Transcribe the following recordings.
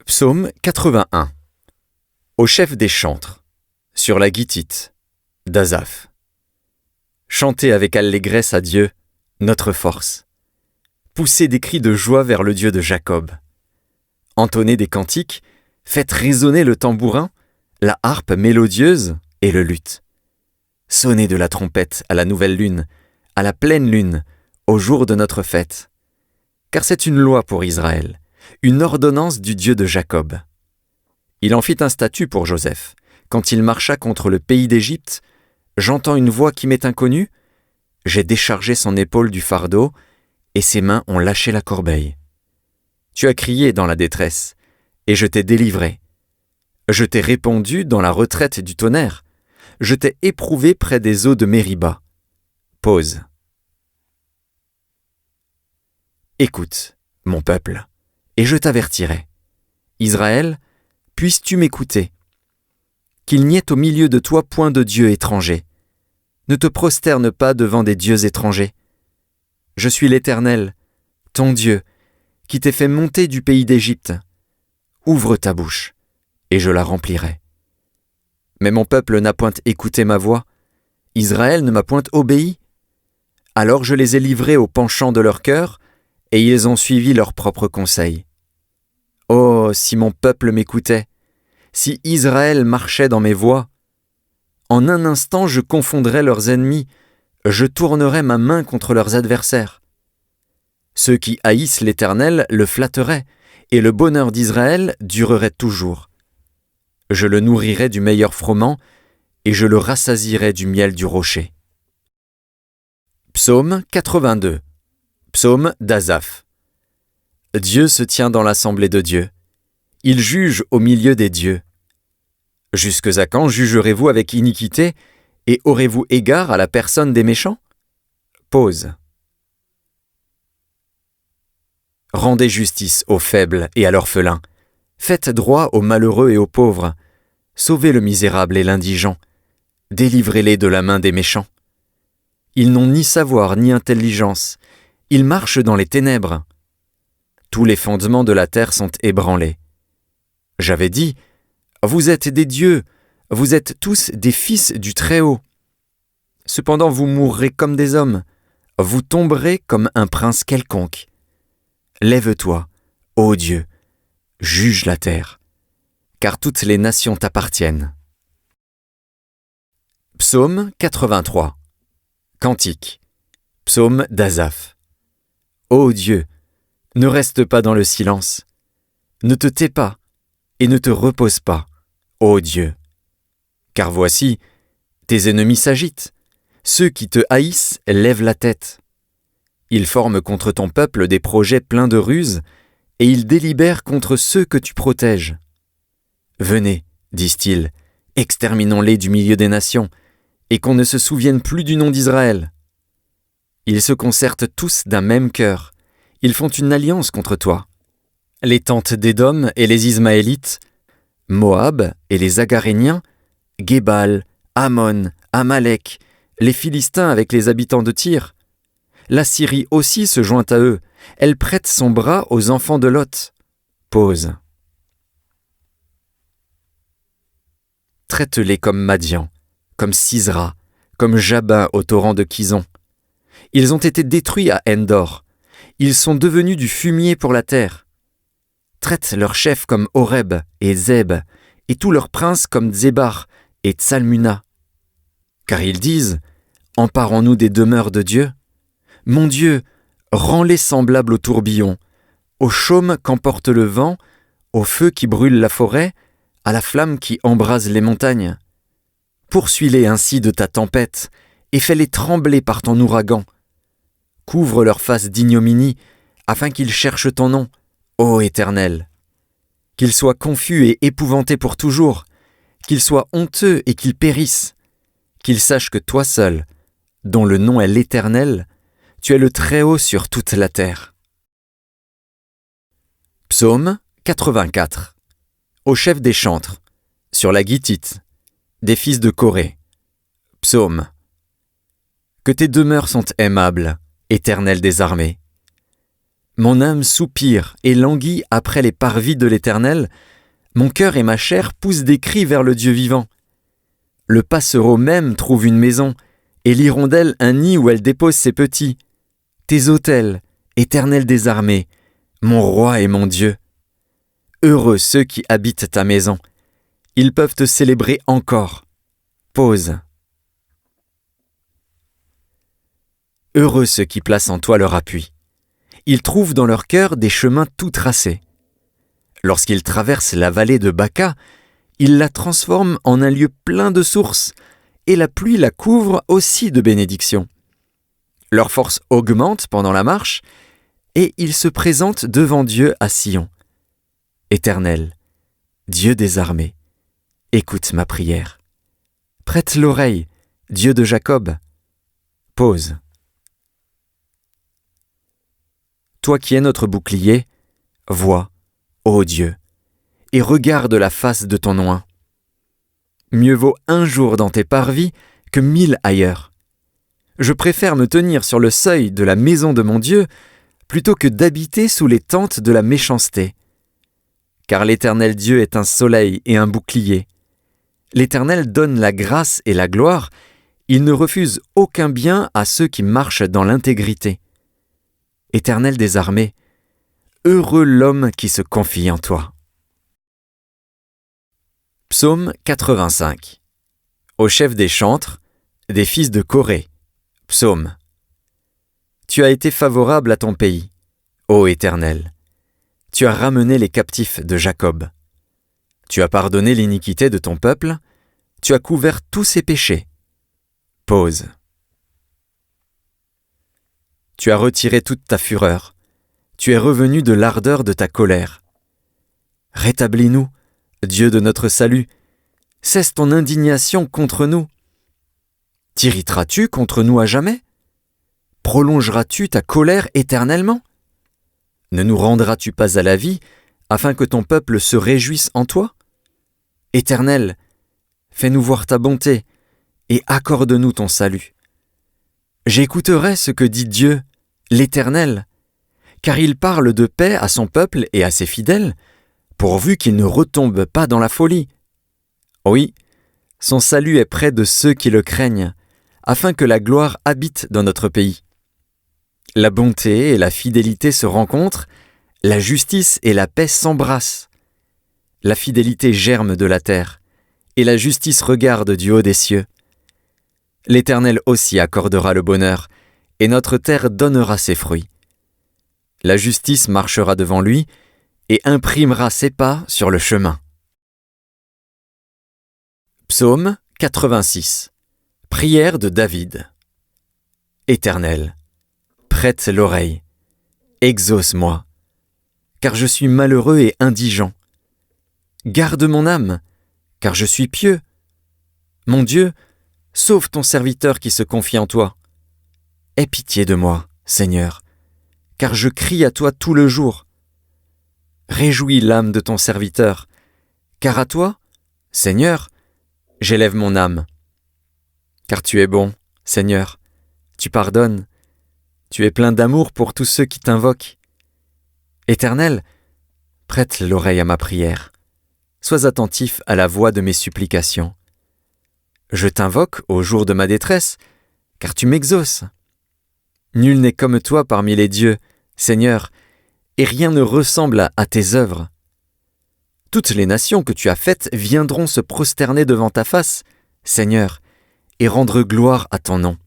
Psaume 81. Au chef des chantres, sur la guitite, d'Asaph. Chantez avec allégresse à Dieu, notre force. Poussez des cris de joie vers le Dieu de Jacob. Entonnez des cantiques, faites résonner le tambourin, la harpe mélodieuse et le luth. Sonnez de la trompette à la nouvelle lune, à la pleine lune, au jour de notre fête. Car c'est une loi pour Israël, une ordonnance du Dieu de Jacob. Il en fit un statut pour Joseph. Quand il marcha contre le pays d'Égypte, j'entends une voix qui m'est inconnue. J'ai déchargé son épaule du fardeau, et ses mains ont lâché la corbeille. Tu as crié dans la détresse, et je t'ai délivré. Je t'ai répondu dans la retraite du tonnerre. Je t'ai éprouvé près des eaux de Mériba. Pause. Écoute, mon peuple, et je t'avertirai. Israël, puisses-tu m'écouter? Qu'il n'y ait au milieu de toi point de dieu étranger. Ne te prosterne pas devant des dieux étrangers. Je suis l'Éternel, ton Dieu, qui t'ai fait monter du pays d'Égypte. Ouvre ta bouche, et je la remplirai. Mais mon peuple n'a point écouté ma voix, Israël ne m'a point obéi. Alors je les ai livrés au penchant de leur cœur, et ils ont suivi leurs propres conseils. Oh, si mon peuple m'écoutait, si Israël marchait dans mes voies, en un instant je confondrais leurs ennemis, je tournerais ma main contre leurs adversaires. Ceux qui haïssent l'Éternel le flatteraient, et le bonheur d'Israël durerait toujours. Je le nourrirais du meilleur froment, et je le rassasierais du miel du rocher. Psaume 82. Psaume d'Asaph. Dieu se tient dans l'assemblée de Dieu. Il juge au milieu des dieux. Jusques à quand jugerez-vous avec iniquité, et aurez-vous égard à la personne des méchants? Pause. Rendez justice aux faibles et à l'orphelin. Faites droit aux malheureux et aux pauvres. Sauvez le misérable et l'indigent. Délivrez-les de la main des méchants. Ils n'ont ni savoir ni intelligence. Ils marchent dans les ténèbres. Tous les fondements de la terre sont ébranlés. J'avais dit, vous êtes des dieux, vous êtes tous des fils du Très-Haut. Cependant vous mourrez comme des hommes, vous tomberez comme un prince quelconque. Lève-toi, ô Dieu, juge la terre, car toutes les nations t'appartiennent. Psaume 83. Cantique. Psaume d'Asaph. Ô Dieu, ne reste pas dans le silence, ne te tais pas et ne te repose pas, ô Dieu. Car voici, tes ennemis s'agitent, ceux qui te haïssent lèvent la tête. Ils forment contre ton peuple des projets pleins de ruses, et ils délibèrent contre ceux que tu protèges. Venez, disent-ils, exterminons-les du milieu des nations, et qu'on ne se souvienne plus du nom d'Israël. Ils se concertent tous d'un même cœur, ils font une alliance contre toi. Les tentes d'Édom et les Ismaélites, Moab et les Agaréniens, Gébal, Ammon, Amalek, les Philistins avec les habitants de Tyr. La Syrie aussi se joint à eux, elle prête son bras aux enfants de Lot. Pause. Traite-les comme Madian, comme Sisra, comme Jabin au torrent de Kison. Ils ont été détruits à Endor. Ils sont devenus du fumier pour la terre. Traite leurs chefs comme Horeb et Zeb, et tous leurs princes comme Zébar et Tsalmuna. Car ils disent, emparons-nous des demeures de Dieu. Mon Dieu, rends-les semblables au tourbillon, au chaume qu'emporte le vent, au feu qui brûle la forêt, à la flamme qui embrase les montagnes. Poursuis-les ainsi de ta tempête, et fais-les trembler par ton ouragan. Couvre leur face d'ignominie, afin qu'ils cherchent ton nom, ô Éternel. Qu'ils soient confus et épouvantés pour toujours, qu'ils soient honteux et qu'ils périssent. Qu'ils sachent que toi seul, dont le nom est l'Éternel, tu es le Très-Haut sur toute la terre. Psaume 84. Au chef des chantres, sur la guitite, des fils de Corée. Psaume. Que tes demeures sont aimables, Éternel des armées. Mon âme soupire et languit après les parvis de l'Éternel. Mon cœur et ma chair poussent des cris vers le Dieu vivant. Le passereau même trouve une maison, et l'hirondelle un nid où elle dépose ses petits. Tes autels, Éternel des armées, mon roi et mon Dieu. Heureux ceux qui habitent ta maison. Ils peuvent te célébrer encore. Pause. Heureux ceux qui placent en toi leur appui. Ils trouvent dans leur cœur des chemins tout tracés. Lorsqu'ils traversent la vallée de Baca, ils la transforment en un lieu plein de sources, et la pluie la couvre aussi de bénédictions. Leur force augmente pendant la marche, et ils se présentent devant Dieu à Sion. Éternel, Dieu des armées, écoute ma prière. Prête l'oreille, Dieu de Jacob. Pause. Toi qui es notre bouclier, vois, ô Dieu, et regarde la face de ton oint. Mieux vaut un jour dans tes parvis que 1000 ailleurs. Je préfère me tenir sur le seuil de la maison de mon Dieu plutôt que d'habiter sous les tentes de la méchanceté. Car l'Éternel Dieu est un soleil et un bouclier. L'Éternel donne la grâce et la gloire, il ne refuse aucun bien à ceux qui marchent dans l'intégrité. Éternel des armées, heureux l'homme qui se confie en toi. Psaume 85. Au chef des chantres, des fils de Corée. Psaume. Tu as été favorable à ton pays, ô Éternel. Tu as ramené les captifs de Jacob. Tu as pardonné l'iniquité de ton peuple, tu as couvert tous ses péchés. Pause. Tu as retiré toute ta fureur. Tu es revenu de l'ardeur de ta colère. Rétablis-nous, Dieu de notre salut. Cesse ton indignation contre nous. T'irriteras-tu contre nous à jamais? Prolongeras-tu ta colère éternellement? Ne nous rendras-tu pas à la vie, afin que ton peuple se réjouisse en toi? Éternel, fais-nous voir ta bonté, et accorde-nous ton salut. J'écouterai ce que dit Dieu, l'Éternel, car il parle de paix à son peuple et à ses fidèles, pourvu qu'il ne retombe pas dans la folie. Oui, son salut est près de ceux qui le craignent, afin que la gloire habite dans notre pays. La bonté et la fidélité se rencontrent, la justice et la paix s'embrassent. La fidélité germe de la terre, et la justice regarde du haut des cieux. L'Éternel aussi accordera le bonheur, et notre terre donnera ses fruits. La justice marchera devant lui, et imprimera ses pas sur le chemin. Psaume 86. Prière de David. Éternel, prête l'oreille, exauce-moi, car je suis malheureux et indigent. Garde mon âme, car je suis pieux. Mon Dieu, sauve ton serviteur qui se confie en toi. Aie pitié de moi, Seigneur, car je crie à toi tout le jour. Réjouis l'âme de ton serviteur, car à toi, Seigneur, j'élève mon âme. Car tu es bon, Seigneur, tu pardonnes, tu es plein d'amour pour tous ceux qui t'invoquent. Éternel, prête l'oreille à ma prière, sois attentif à la voix de mes supplications. Je t'invoque au jour de ma détresse, car tu m'exauces. Nul n'est comme toi parmi les dieux, Seigneur, et rien ne ressemble à tes œuvres. Toutes les nations que tu as faites viendront se prosterner devant ta face, Seigneur, et rendre gloire à ton nom.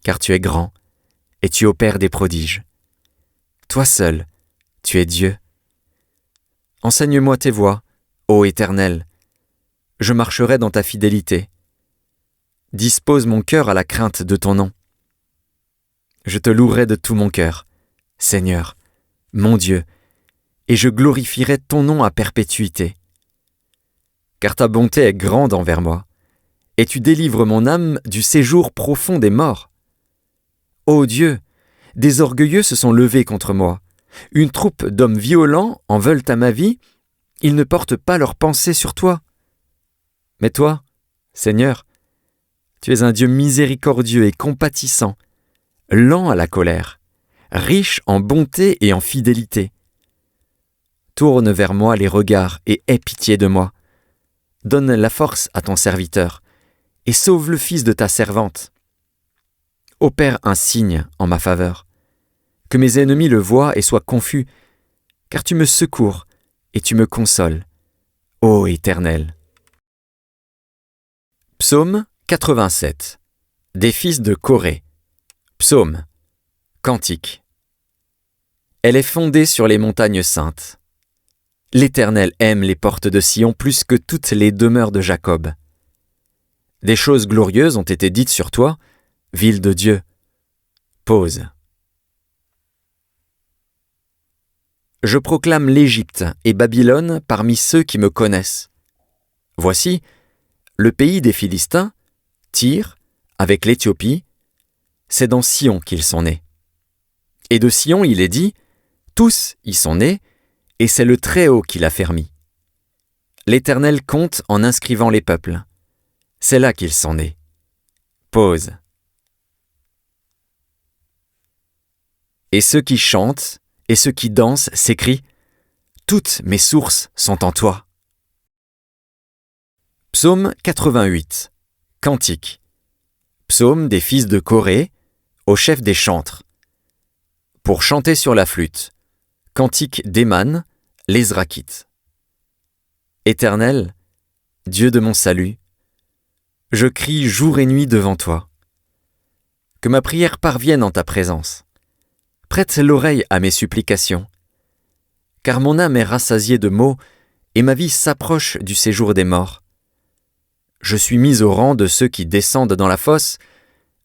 Car tu es grand, et tu opères des prodiges. Toi seul, tu es Dieu. Enseigne-moi tes voies, ô Éternel. Je marcherai dans ta fidélité. Dispose mon cœur à la crainte de ton nom. Je te louerai de tout mon cœur, Seigneur, mon Dieu, et je glorifierai ton nom à perpétuité. Car ta bonté est grande envers moi, et tu délivres mon âme du séjour profond des morts. Ô Dieu, des orgueilleux se sont levés contre moi. Une troupe d'hommes violents en veulent à ma vie, ils ne portent pas leurs pensées sur toi. Mais toi, Seigneur, tu es un Dieu miséricordieux et compatissant, lent à la colère, riche en bonté et en fidélité. Tourne vers moi les regards et aie pitié de moi. Donne la force à ton serviteur et sauve le fils de ta servante. Opère un signe en ma faveur, que mes ennemis le voient et soient confus, car tu me secours et tu me consoles, ô Éternel. Psaume 87. Des fils de Corée. Psaume. Cantique. Elle est fondée sur les montagnes saintes. L'Éternel aime les portes de Sion plus que toutes les demeures de Jacob. Des choses glorieuses ont été dites sur toi, ville de Dieu. Pause. Je proclame l'Égypte et Babylone parmi ceux qui me connaissent. Voici, le pays des Philistins, Tyr, avec l'Éthiopie, c'est dans Sion qu'ils sont nés. Et de Sion il est dit, tous y sont nés, et c'est le Très-Haut qui l'a fermi. L'Éternel compte en inscrivant les peuples. C'est là qu'ils sont nés. Pause. Et ceux qui chantent et ceux qui dansent s'écrient « Toutes mes sources sont en toi ». Psaume 88. Cantique. Psaume des fils de Corée, au chef des chantres. Pour chanter sur la flûte. Cantique d'Héman, l'Ezrakite. Éternel, Dieu de mon salut, je crie jour et nuit devant toi. Que ma prière parvienne en ta présence. Prête l'oreille à mes supplications. Car mon âme est rassasiée de maux et ma vie s'approche du séjour des morts. Je suis mis au rang de ceux qui descendent dans la fosse.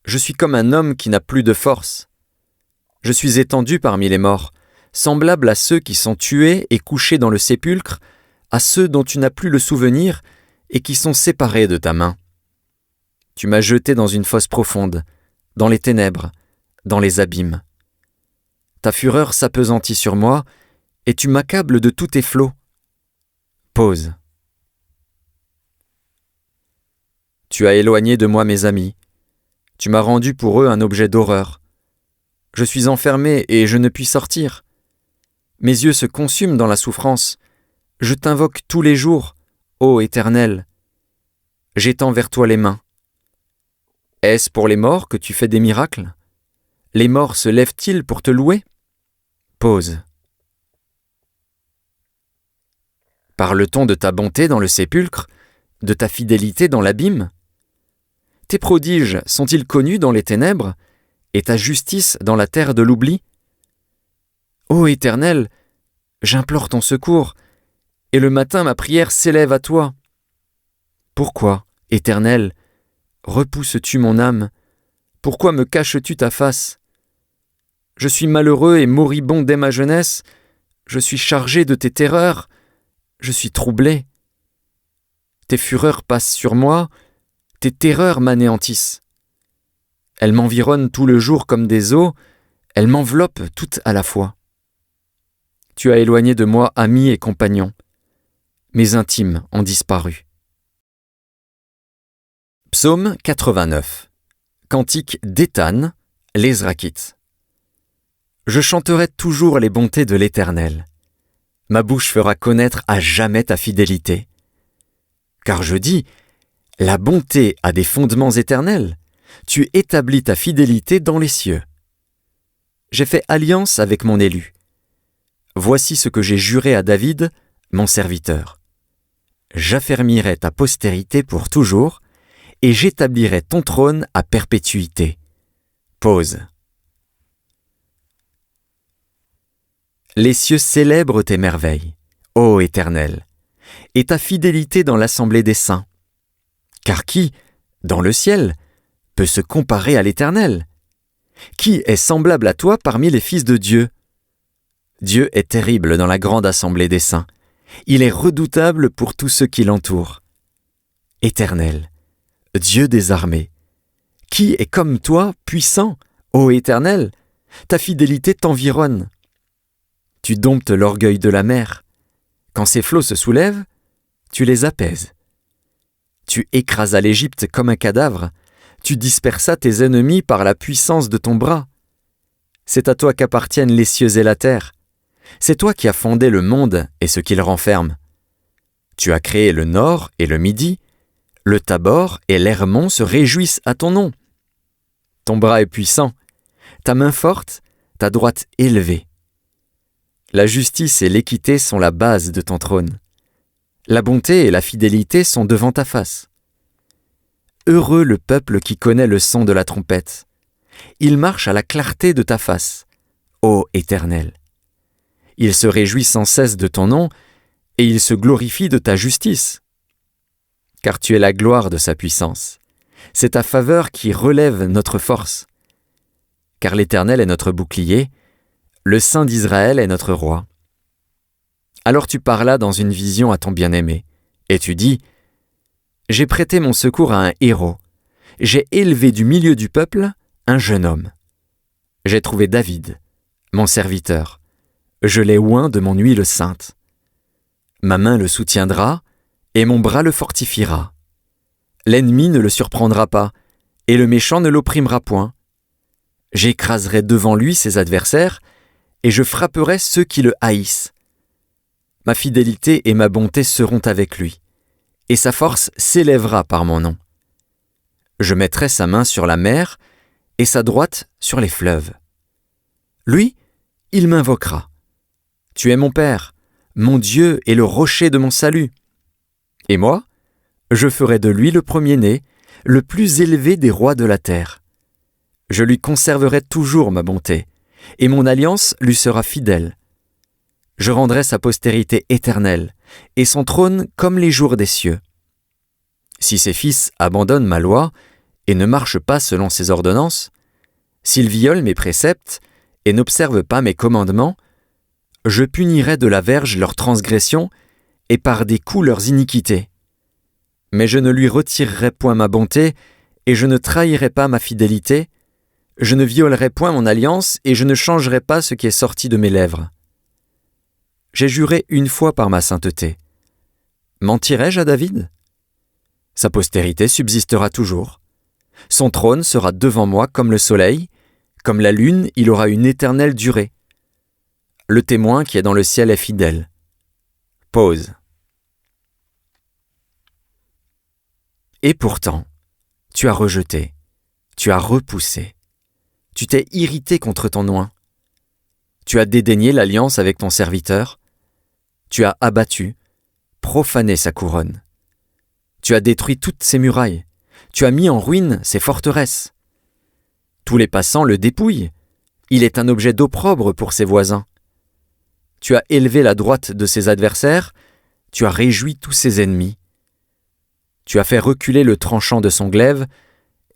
Je suis comme un homme qui n'a plus de force. Je suis étendu parmi les morts, semblable à ceux qui sont tués et couchés dans le sépulcre, à ceux dont tu n'as plus le souvenir et qui sont séparés de ta main. Tu m'as jeté dans une fosse profonde, dans les ténèbres, dans les abîmes. Ta fureur s'appesantit sur moi, et tu m'accables de tous tes flots. Pause. Tu as éloigné de moi mes amis. Tu m'as rendu pour eux un objet d'horreur. Je suis enfermé et je ne puis sortir. Mes yeux se consument dans la souffrance. Je t'invoque tous les jours, ô Éternel. J'étends vers toi les mains. Est-ce pour les morts que tu fais des miracles? Les morts se lèvent-ils pour te louer? Pause. Parle-t-on de ta bonté dans le sépulcre, de ta fidélité dans l'abîme? Tes prodiges sont-ils connus dans les ténèbres, et ta justice dans la terre de l'oubli? Ô Éternel, j'implore ton secours, et le matin ma prière s'élève à toi. Pourquoi, Éternel, repousses-tu mon âme? Pourquoi me caches-tu ta face? Je suis malheureux et moribond dès ma jeunesse, je suis chargé de tes terreurs, je suis troublé. Tes fureurs passent sur moi, tes terreurs m'anéantissent. Elles m'environnent tout le jour comme des eaux, elles m'enveloppent toutes à la fois. Tu as éloigné de moi amis et compagnons. Mes intimes ont disparu. Psaume 89. Cantique d'Étan, l'Ezrakite. Je chanterai toujours les bontés de l'Éternel. Ma bouche fera connaître à jamais ta fidélité. Car je dis, la bonté a des fondements éternels. Tu établis ta fidélité dans les cieux. J'ai fait alliance avec mon élu. Voici ce que j'ai juré à David, mon serviteur. J'affermirai ta postérité pour toujours, et j'établirai ton trône à perpétuité. Pause. Les cieux célèbrent tes merveilles, ô Éternel, et ta fidélité dans l'assemblée des saints. Car qui, dans le ciel, peut se comparer à l'Éternel? Qui est semblable à toi parmi les fils de Dieu? Dieu est terrible dans la grande assemblée des saints. Il est redoutable pour tous ceux qui l'entourent. Éternel, Dieu des armées, qui est comme toi, puissant, ô Éternel? Ta fidélité t'environne. Tu domptes l'orgueil de la mer. Quand ses flots se soulèvent, tu les apaises. Tu écrasas l'Égypte comme un cadavre. Tu dispersas tes ennemis par la puissance de ton bras. C'est à toi qu'appartiennent les cieux et la terre. C'est toi qui as fondé le monde et ce qu'il renferme. Tu as créé le nord et le midi. Le Tabor et l'Hermon se réjouissent à ton nom. Ton bras est puissant, ta main forte, ta droite élevée. La justice et l'équité sont la base de ton trône. La bonté et la fidélité sont devant ta face. Heureux le peuple qui connaît le son de la trompette. Il marche à la clarté de ta face, ô Éternel. Il se réjouit sans cesse de ton nom, et il se glorifie de ta justice. Car tu es la gloire de sa puissance. C'est ta faveur qui relève notre force. Car l'Éternel est notre bouclier, le Saint d'Israël est notre roi. Alors tu parlas dans une vision à ton bien-aimé, et tu dis, « J'ai prêté mon secours à un héros, j'ai élevé du milieu du peuple un jeune homme. J'ai trouvé David, mon serviteur, je l'ai oint de mon huile sainte. Ma main le soutiendra, et mon bras le fortifiera. L'ennemi ne le surprendra pas, et le méchant ne l'opprimera point. J'écraserai devant lui ses adversaires, et je frapperai ceux qui le haïssent. Ma fidélité et ma bonté seront avec lui, et sa force s'élèvera par mon nom. Je mettrai sa main sur la mer, et sa droite sur les fleuves. Lui, il m'invoquera. Tu es mon Père, mon Dieu et le rocher de mon salut. Et moi, je ferai de lui le premier-né, le plus élevé des rois de la terre. Je lui conserverai toujours ma bonté, et mon alliance lui sera fidèle. Je rendrai sa postérité éternelle, et son trône comme les jours des cieux. Si ses fils abandonnent ma loi, et ne marchent pas selon ses ordonnances, s'ils violent mes préceptes, et n'observent pas mes commandements, je punirai de la verge leurs transgressions, et par des coups leurs iniquités. Mais je ne lui retirerai point ma bonté, et je ne trahirai pas ma fidélité, je ne violerai point mon alliance, et je ne changerai pas ce qui est sorti de mes lèvres. J'ai juré une fois par ma sainteté. Mentirai-je à David? Sa postérité subsistera toujours. Son trône sera devant moi comme le soleil, comme la lune, il aura une éternelle durée. Le témoin qui est dans le ciel est fidèle. Pause. Et pourtant, tu as rejeté, tu as repoussé, tu t'es irrité contre ton oint. Tu as dédaigné l'alliance avec ton serviteur, tu as abattu, profané sa couronne. Tu as détruit toutes ses murailles, tu as mis en ruine ses forteresses. Tous les passants le dépouillent, il est un objet d'opprobre pour ses voisins. Tu as élevé la droite de ses adversaires, tu as réjoui tous ses ennemis. Tu as fait reculer le tranchant de son glaive,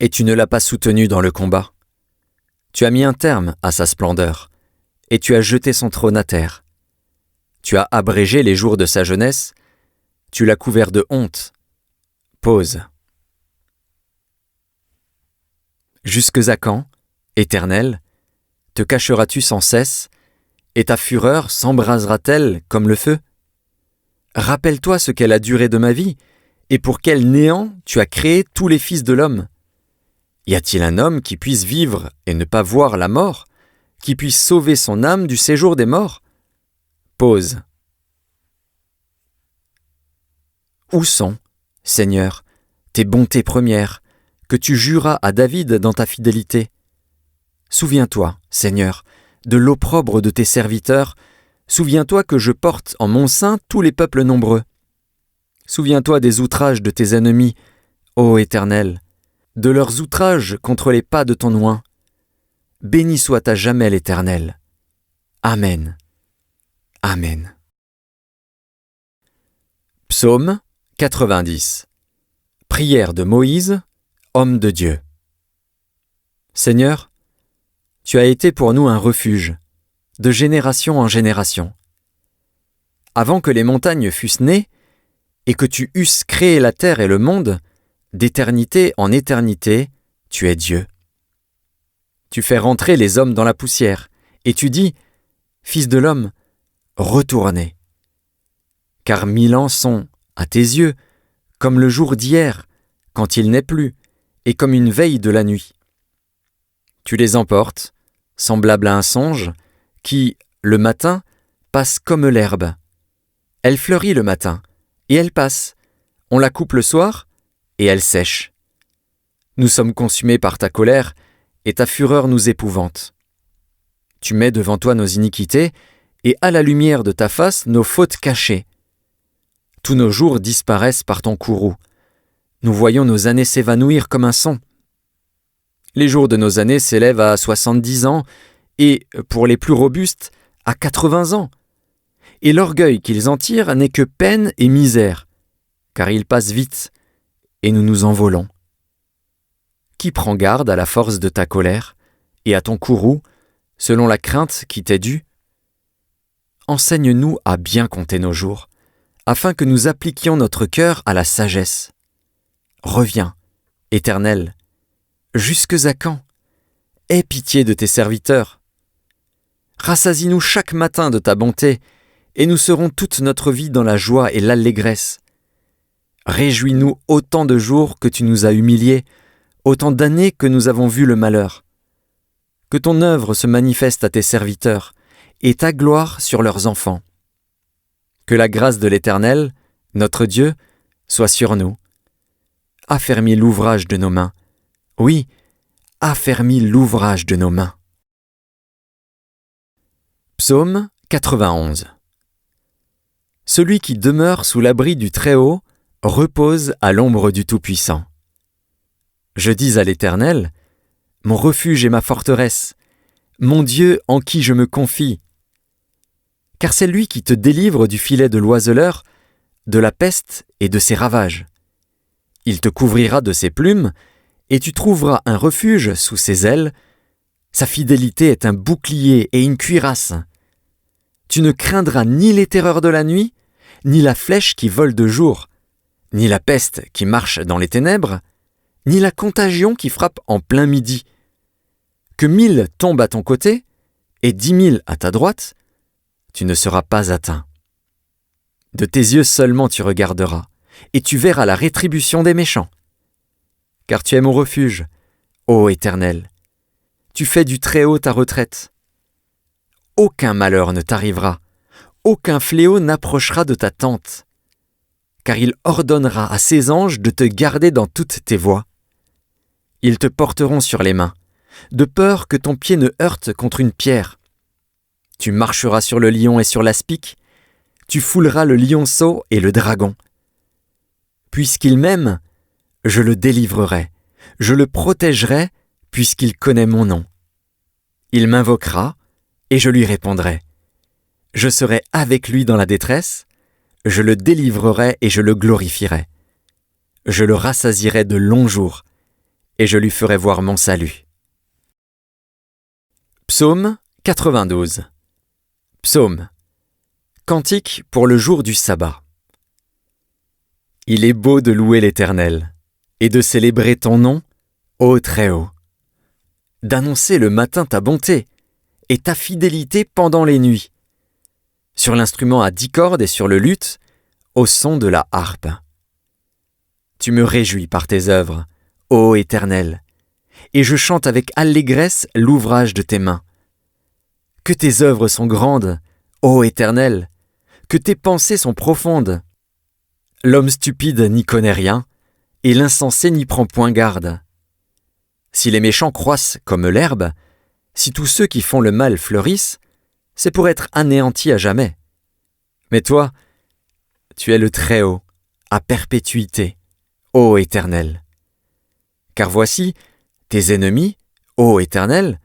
et tu ne l'as pas soutenu dans le combat. Tu as mis un terme à sa splendeur, et tu as jeté son trône à terre. Tu as abrégé les jours de sa jeunesse, tu l'as couvert de honte. Pause. Jusque à quand, Éternel, te cacheras-tu sans cesse, et ta fureur s'embrasera-t-elle comme le feu? Rappelle-toi ce qu'est la durée de ma vie, et pour quel néant tu as créé tous les fils de l'homme. Y a-t-il un homme qui puisse vivre et ne pas voir la mort, qui puisse sauver son âme du séjour des morts? Pause. Où sont, Seigneur, tes bontés premières, que tu juras à David dans ta fidélité? Souviens-toi, Seigneur, de l'opprobre de tes serviteurs, souviens-toi que je porte en mon sein tous les peuples nombreux. Souviens-toi des outrages de tes ennemis, ô Éternel, de leurs outrages contre les pas de ton oint. Béni soit à jamais l'Éternel. Amen. Amen. Psaume 90. Prière de Moïse, homme de Dieu. Seigneur, tu as été pour nous un refuge, de génération en génération. Avant que les montagnes fussent nées, et que tu eusses créé la terre et le monde, d'éternité en éternité, tu es Dieu. Tu fais rentrer les hommes dans la poussière, et tu dis, Fils de l'homme, retournez. Car 1000 ans sont, à tes yeux, comme le jour d'hier, quand il n'est plus, et comme une veille de la nuit. Tu les emportes, semblable à un songe, qui, le matin, passe comme l'herbe. Elle fleurit le matin, et elle passe. On la coupe le soir, et elle sèche. Nous sommes consumés par ta colère, et ta fureur nous épouvante. Tu mets devant toi nos iniquités, et à la lumière de ta face nos fautes cachées. Tous nos jours disparaissent par ton courroux. Nous voyons nos années s'évanouir comme un son. Les jours de nos années s'élèvent à 70 ans, et, pour les plus robustes, à 80 ans. Et l'orgueil qu'ils en tirent n'est que peine et misère, car ils passent vite, et nous nous envolons. Qui prend garde à la force de ta colère, et à ton courroux, selon la crainte qui t'est due? Enseigne-nous à bien compter nos jours, afin que nous appliquions notre cœur à la sagesse. Reviens, Éternel, jusques à quand? Aie pitié de tes serviteurs. Rassasie-nous chaque matin de ta bonté, et nous serons toute notre vie dans la joie et l'allégresse. Réjouis-nous autant de jours que tu nous as humiliés, autant d'années que nous avons vu le malheur. Que ton œuvre se manifeste à tes serviteurs, et ta gloire sur leurs enfants. Que la grâce de l'Éternel, notre Dieu, soit sur nous. Affermis l'ouvrage de nos mains. Oui, affermis l'ouvrage de nos mains. Psaume 91. Celui qui demeure sous l'abri du Très-Haut repose à l'ombre du Tout-Puissant. Je dis à l'Éternel, mon refuge et ma forteresse, mon Dieu en qui je me confie. Car c'est lui qui te délivre du filet de l'oiseleur, de la peste et de ses ravages. Il te couvrira de ses plumes, et tu trouveras un refuge sous ses ailes. Sa fidélité est un bouclier et une cuirasse. Tu ne craindras ni les terreurs de la nuit, ni la flèche qui vole de jour, ni la peste qui marche dans les ténèbres, ni la contagion qui frappe en plein midi. Que 1000 tombent à ton côté, et 10 000 à ta droite, tu ne seras pas atteint. De tes yeux seulement tu regarderas, et tu verras la rétribution des méchants. Car tu es mon refuge, ô Éternel. Tu fais du Très-Haut ta retraite. Aucun malheur ne t'arrivera, aucun fléau n'approchera de ta tente. Car il ordonnera à ses anges de te garder dans toutes tes voies. Ils te porteront sur les mains, de peur que ton pied ne heurte contre une pierre. Tu marcheras sur le lion et sur l'aspic, tu fouleras le lionceau et le dragon. Puisqu'il m'aime, je le délivrerai, je le protégerai, puisqu'il connaît mon nom. Il m'invoquera, et je lui répondrai. Je serai avec lui dans la détresse, je le délivrerai et je le glorifierai. Je le rassasierai de longs jours, et je lui ferai voir mon salut. Psaume 92. Psaume. Cantique pour le jour du sabbat. Il est beau de louer l'Éternel, et de célébrer ton nom, ô Très-Haut. D'annoncer le matin ta bonté, et ta fidélité pendant les nuits. Sur l'instrument à 10 cordes et sur le luth, au son de la harpe. Tu me réjouis par tes œuvres, ô Éternel, et je chante avec allégresse l'ouvrage de tes mains. Que tes œuvres sont grandes, ô Éternel, que tes pensées sont profondes. L'homme stupide n'y connaît rien, et l'insensé n'y prend point garde. Si les méchants croissent comme l'herbe, si tous ceux qui font le mal fleurissent, c'est pour être anéantis à jamais. Mais toi, tu es le Très-Haut, à perpétuité, ô Éternel. Car voici, tes ennemis, ô Éternel,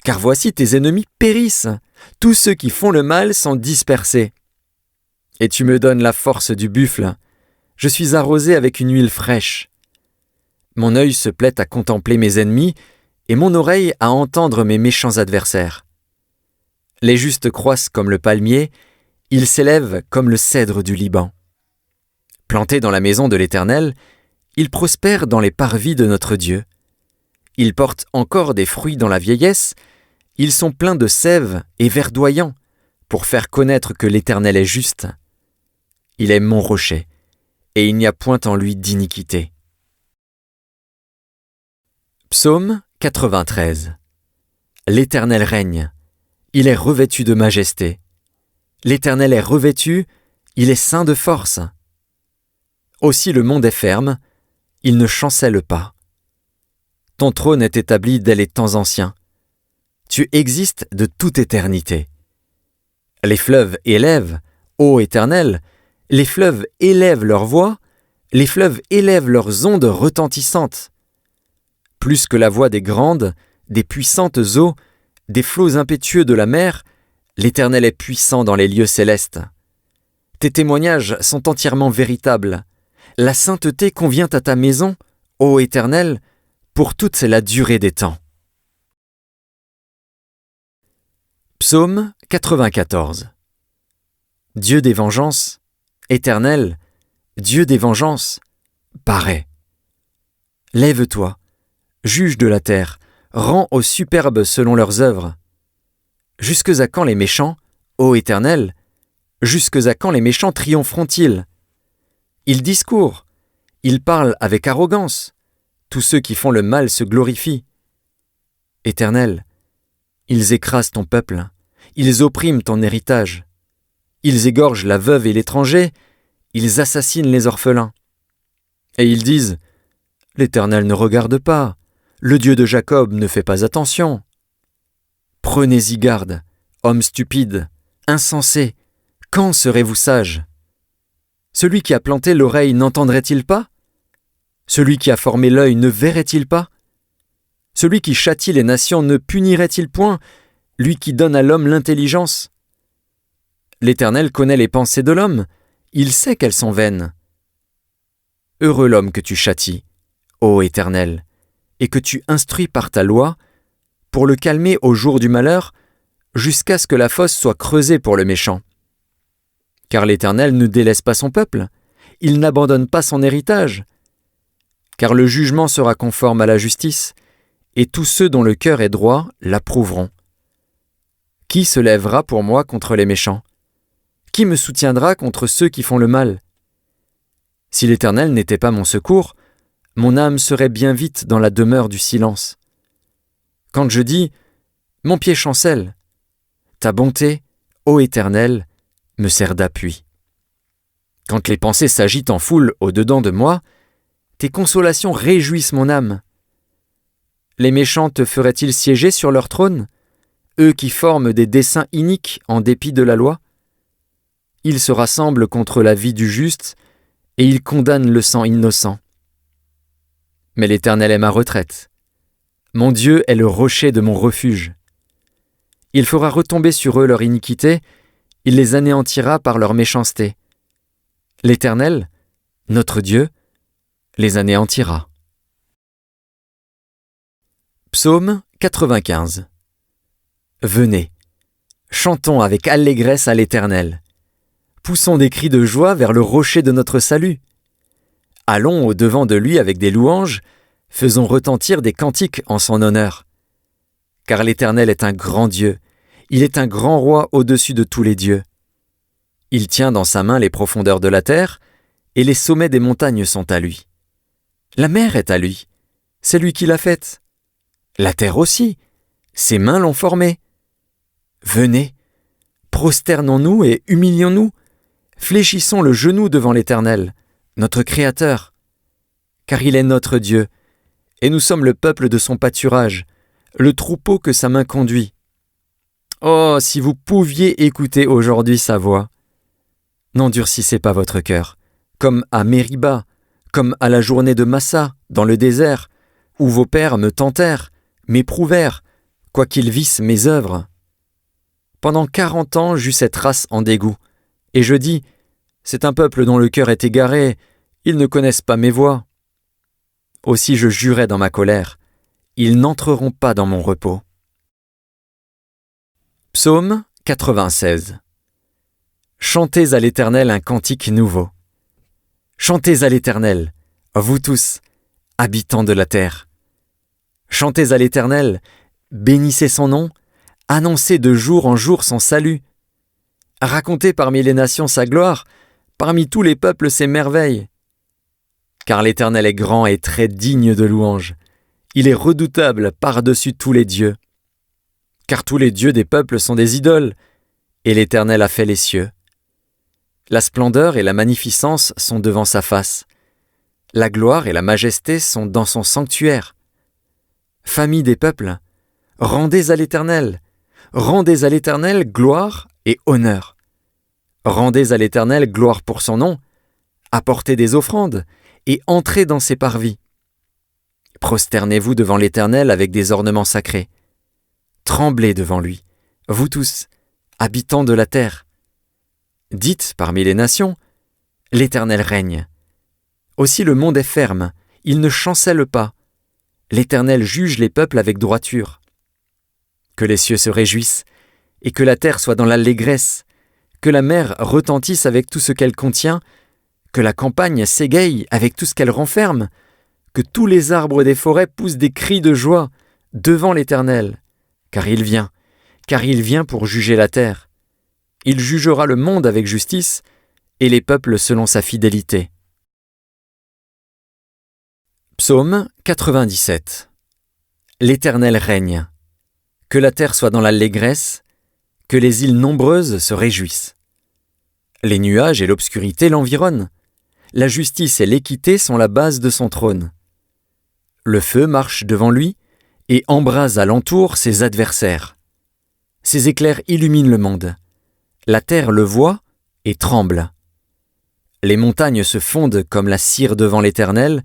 car voici tes ennemis périssent, tous ceux qui font le mal sont dispersés. Et tu me donnes la force du buffle, je suis arrosé avec une huile fraîche. Mon œil se plaît à contempler mes ennemis, et mon oreille à entendre mes méchants adversaires. Les justes croissent comme le palmier, ils s'élèvent comme le cèdre du Liban. Plantés dans la maison de l'Éternel, ils prospèrent dans les parvis de notre Dieu. Ils portent encore des fruits dans la vieillesse, ils sont pleins de sève et verdoyants, pour faire connaître que l'Éternel est juste. Il est mon rocher, et il n'y a point en lui d'iniquité. Psaume 93. L'Éternel règne, il est revêtu de majesté. L'Éternel est revêtu, il est ceint de force. Aussi le monde est ferme, il ne chancelle pas. Ton trône est établi dès les temps anciens. Tu existes de toute éternité. Les fleuves élèvent, ô Éternel, les fleuves élèvent leur voix, les fleuves élèvent leurs ondes retentissantes. Plus que la voix des grandes, des puissantes eaux, des flots impétueux de la mer, l'Éternel est puissant dans les lieux célestes. Tes témoignages sont entièrement véritables. La sainteté convient à ta maison, ô Éternel, pour toute la durée des temps. Psaume 94. Dieu des vengeances, Éternel, Dieu des vengeances, paraît. Lève-toi, juge de la terre, rends aux superbes selon leurs œuvres. Jusques à quand les méchants, ô Éternel, jusques à quand les méchants triompheront-ils? Ils discourent, ils parlent avec arrogance. Tous ceux qui font le mal se glorifient. Éternel, ils écrasent ton peuple, ils oppriment ton héritage. Ils égorgent la veuve et l'étranger, ils assassinent les orphelins. Et ils disent, l'Éternel ne regarde pas, le Dieu de Jacob ne fait pas attention. Prenez-y garde, hommes stupides, insensés, quand serez-vous sages? Celui qui a planté l'oreille n'entendrait-il pas? Celui qui a formé l'œil ne verrait-il pas? Celui qui châtie les nations ne punirait-il point, lui qui donne à l'homme l'intelligence? L'Éternel connaît les pensées de l'homme, il sait qu'elles sont vaines. Heureux l'homme que tu châties, ô Éternel, et que tu instruis par ta loi, pour le calmer au jour du malheur, jusqu'à ce que la fosse soit creusée pour le méchant. Car l'Éternel ne délaisse pas son peuple, il n'abandonne pas son héritage. Car le jugement sera conforme à la justice, et tous ceux dont le cœur est droit l'approuveront. Qui se lèvera pour moi contre les méchants? Qui me soutiendra contre ceux qui font le mal? Si l'Éternel n'était pas mon secours, mon âme serait bien vite dans la demeure du silence. Quand je dis « Mon pied chancelle », ta bonté, ô Éternel, me sert d'appui. Quand les pensées s'agitent en foule au-dedans de moi, tes consolations réjouissent mon âme. Les méchants te feraient-ils siéger sur leur trône, eux qui forment des desseins iniques en dépit de la loi? Ils se rassemblent contre la vie du juste, et ils condamnent le sang innocent. Mais l'Éternel est ma retraite. Mon Dieu est le rocher de mon refuge. Il fera retomber sur eux leur iniquité, il les anéantira par leur méchanceté. L'Éternel, notre Dieu, les anéantira. Psaume 95. Venez, chantons avec allégresse à l'Éternel. Poussons des cris de joie vers le rocher de notre salut. Allons au-devant de lui avec des louanges, faisons retentir des cantiques en son honneur. Car l'Éternel est un grand Dieu, il est un grand roi au-dessus de tous les dieux. Il tient dans sa main les profondeurs de la terre, et les sommets des montagnes sont à lui. La mer est à lui, c'est lui qui l'a faite. La terre aussi, ses mains l'ont formée. Venez, prosternons-nous et humilions-nous, fléchissons le genou devant l'Éternel, notre Créateur. Car il est notre Dieu, et nous sommes le peuple de son pâturage, le troupeau que sa main conduit. Oh, si vous pouviez écouter aujourd'hui sa voix! N'endurcissez pas votre cœur, comme à Mériba, comme à la journée de Massa, dans le désert, où vos pères me tentèrent, m'éprouvèrent, quoiqu'ils vissent mes œuvres. Pendant 40 ans j'eus cette race en dégoût, et je dis, c'est un peuple dont le cœur est égaré, ils ne connaissent pas mes voies. Aussi je jurai dans ma colère, ils n'entreront pas dans mon repos. Psaume 96. Chantez à l'Éternel un cantique nouveau. Chantez à l'Éternel, vous tous, habitants de la terre. Chantez à l'Éternel, bénissez son nom, annoncez de jour en jour son salut. Racontez parmi les nations sa gloire, parmi tous les peuples ses merveilles. Car l'Éternel est grand et très digne de louange. Il est redoutable par-dessus tous les dieux. car tous les dieux des peuples sont des idoles, et l'Éternel a fait les cieux. La splendeur et la magnificence sont devant sa face. La gloire et la majesté sont dans son sanctuaire. Famille des peuples, rendez à l'Éternel gloire et honneur. Rendez à l'Éternel gloire pour son nom, apportez des offrandes et entrez dans ses parvis. Prosternez-vous devant l'Éternel avec des ornements sacrés. Tremblez devant lui, vous tous, habitants de la terre. Dites parmi les nations, l'Éternel règne. Aussi le monde est ferme, il ne chancelle pas. L'Éternel juge les peuples avec droiture. Que les cieux se réjouissent, et que la terre soit dans l'allégresse, que la mer retentisse avec tout ce qu'elle contient, que la campagne s'égaye avec tout ce qu'elle renferme, que tous les arbres des forêts poussent des cris de joie devant l'Éternel, car il vient pour juger la terre. Il jugera le monde avec justice, et les peuples selon sa fidélité. Psaume 97. L'Éternel règne. Que la terre soit dans l'allégresse, que les îles nombreuses se réjouissent. Les nuages et l'obscurité l'environnent. La justice et l'équité sont la base de son trône. Le feu marche devant lui et embrase alentour ses adversaires. Ses éclairs illuminent le monde. La terre le voit et tremble. Les montagnes se fondent comme la cire devant l'Éternel,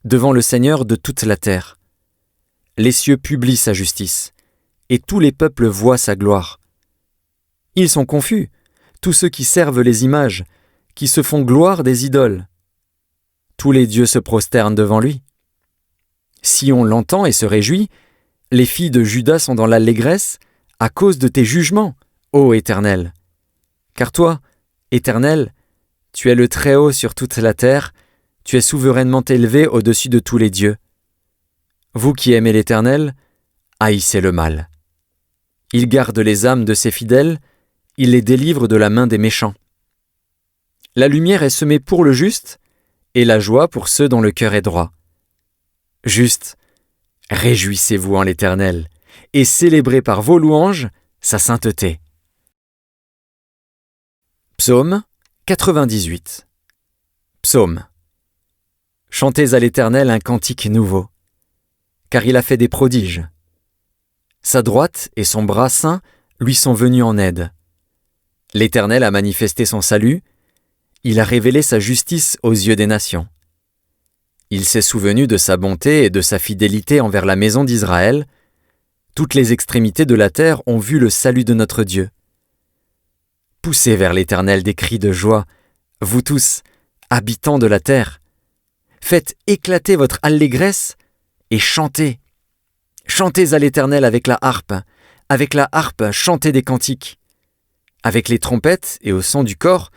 devant le Seigneur de toute la terre. Les cieux publient sa justice, et tous les peuples voient sa gloire. Ils sont confus, tous ceux qui servent les images, qui se font gloire des idoles. Tous les dieux se prosternent devant lui. Sion l'entend et se réjouit, les filles de Juda sont dans l'allégresse à cause de tes jugements, ô Éternel. Car toi, Éternel, tu es le Très-Haut sur toute la terre, tu es souverainement élevé au-dessus de tous les dieux. Vous qui aimez l'Éternel, haïssez le mal. Il garde les âmes de ses fidèles, il les délivre de la main des méchants. La lumière est semée pour le juste, et la joie pour ceux dont le cœur est droit. Juste, réjouissez-vous en l'Éternel, et célébrez par vos louanges sa sainteté. Psaume 98. Psaume. Chantez à l'Éternel un cantique nouveau, car il a fait des prodiges. Sa droite et son bras saint lui sont venus en aide. L'Éternel a manifesté son salut, il a révélé sa justice aux yeux des nations. Il s'est souvenu de sa bonté et de sa fidélité envers la maison d'Israël. Toutes les extrémités de la terre ont vu le salut de notre Dieu. Poussez vers l'Éternel des cris de joie, vous tous, habitants de la terre. Faites éclater votre allégresse et chantez. Chantez à l'Éternel avec la harpe chantez des cantiques. Avec les trompettes et au son du cor,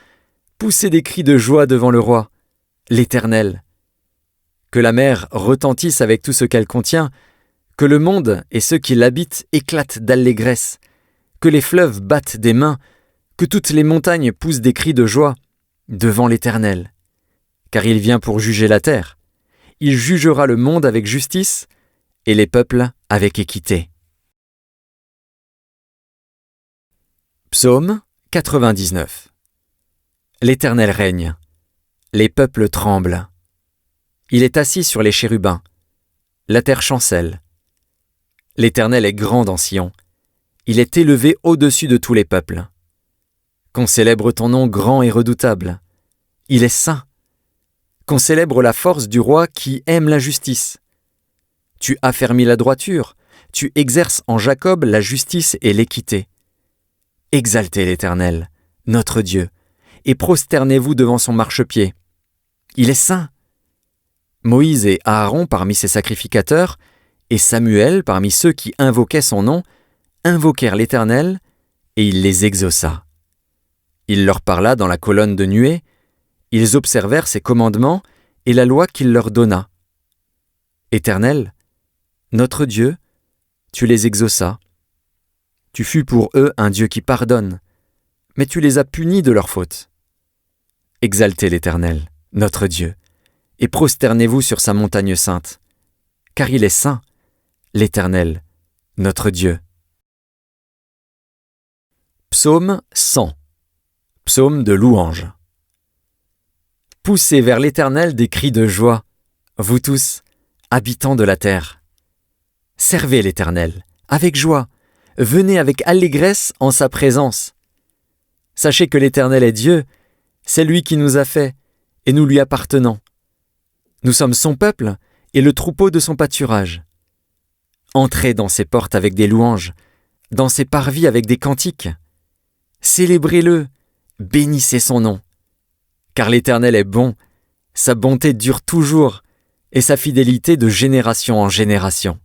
poussez des cris de joie devant le roi, l'Éternel. Que la mer retentisse avec tout ce qu'elle contient, que le monde et ceux qui l'habitent éclatent d'allégresse, que les fleuves battent des mains, que toutes les montagnes poussent des cris de joie devant l'Éternel. Car il vient pour juger la terre. Il jugera le monde avec justice et les peuples avec équité. Psaume 99. L'Éternel règne. Les peuples tremblent. Il est assis sur les chérubins. La terre chancelle. L'Éternel est grand dans Sion. Il est élevé au-dessus de tous les peuples. Qu'on célèbre ton nom grand et redoutable. Il est saint. Qu'on célèbre la force du roi qui aime la justice. Tu affermis la droiture, tu exerces en Jacob la justice et l'équité. Exaltez l'Éternel, notre Dieu, et prosternez-vous devant son marchepied. Il est saint. Moïse et Aaron parmi ses sacrificateurs, et Samuel parmi ceux qui invoquaient son nom, invoquèrent l'Éternel, et il les exauça. Il leur parla dans la colonne de nuée, ils observèrent ses commandements et la loi qu'il leur donna. Éternel, notre Dieu, tu les exauças. Tu fus pour eux un Dieu qui pardonne, mais tu les as punis de leurs fautes. Exaltez l'Éternel, notre Dieu, et prosternez-vous sur sa montagne sainte, car il est saint, l'Éternel, notre Dieu. Psaume 100. Psaume de louange. Poussez vers l'Éternel des cris de joie, vous tous, habitants de la terre. Servez l'Éternel avec joie, venez avec allégresse en sa présence. Sachez que l'Éternel est Dieu, c'est lui qui nous a fait, et nous lui appartenons. Nous sommes son peuple et le troupeau de son pâturage. Entrez dans ses portes avec des louanges, dans ses parvis avec des cantiques. Célébrez-le, bénissez son nom. Car l'Éternel est bon, sa bonté dure toujours, et sa fidélité de génération en génération.